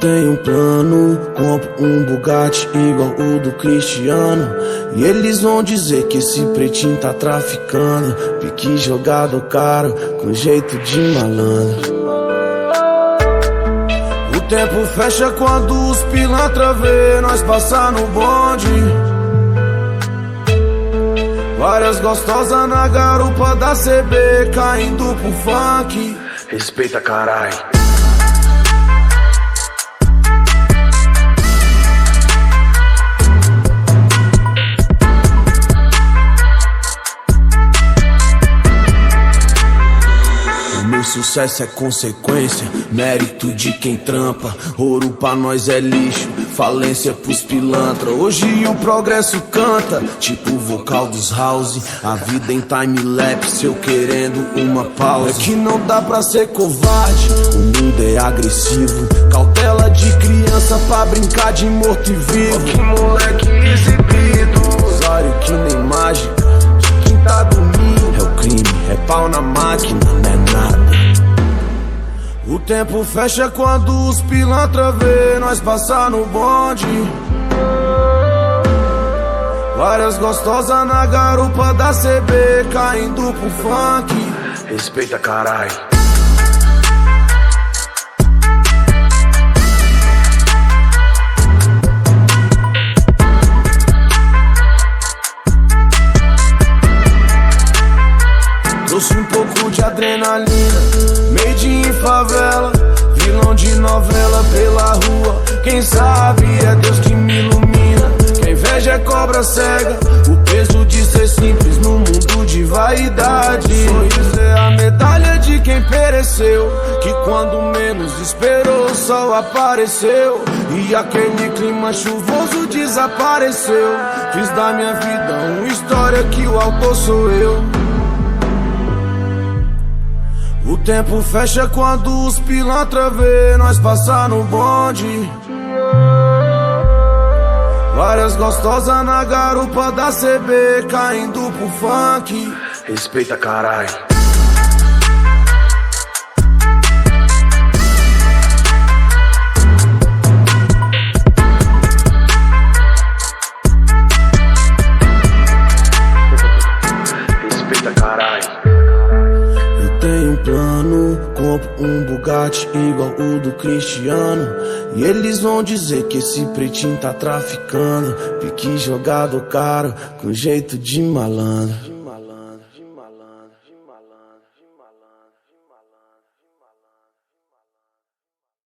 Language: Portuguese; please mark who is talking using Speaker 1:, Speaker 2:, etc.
Speaker 1: tenho um plano, compro um Bugatti igual o do Cristiano. E eles vão dizer que esse pretinho tá traficando. Pique jogado caro, com jeito de malandro. O tempo fecha quando os pilantra vê nós passar no bonde. Várias gostosas na garupa da CB, caindo pro funk.
Speaker 2: Respeita, carai.
Speaker 1: Meu sucesso é consequência, mérito de quem trampa. Ouro pra nós é lixo, falência pros pilantra. Hoje o progresso canta, tipo o vocal dos house. A vida em time-lapse, eu querendo uma pausa. É que não dá pra ser covarde, o mundo é agressivo. Cautela de criança pra brincar de morto e vivo.
Speaker 2: Que moleque exibido,
Speaker 1: Rosário que nem mágica, de quem tá dormindo. É o crime, é pau na máquina, não é nada. O tempo fecha quando os pilantra vê nós passar no bonde. Várias gostosas na garupa da CB, caindo pro funk.
Speaker 2: respeita, carai.
Speaker 1: Trouxe um pouco de adrenalina, made in favela, vilão de novela pela rua. Quem sabe é Deus que me ilumina. Quem inveja é cobra cega, o peso de ser simples no mundo de vaidade. Sorriso é a medalha de quem pereceu, que quando menos esperou o sol apareceu. E aquele clima chuvoso desapareceu. Fiz da minha vida uma história que o autor sou eu. O tempo fecha quando os pilantra vê nós passar no bonde. Várias gostosas na garupa da CB, caindo pro funk.
Speaker 2: Respeita, carai. Respeita, carai.
Speaker 1: Tenho um plano, compro um Bugatti igual o do Cristiano. E eles vão dizer que esse pretinho tá traficando. Pique jogado caro, com jeito de malandro.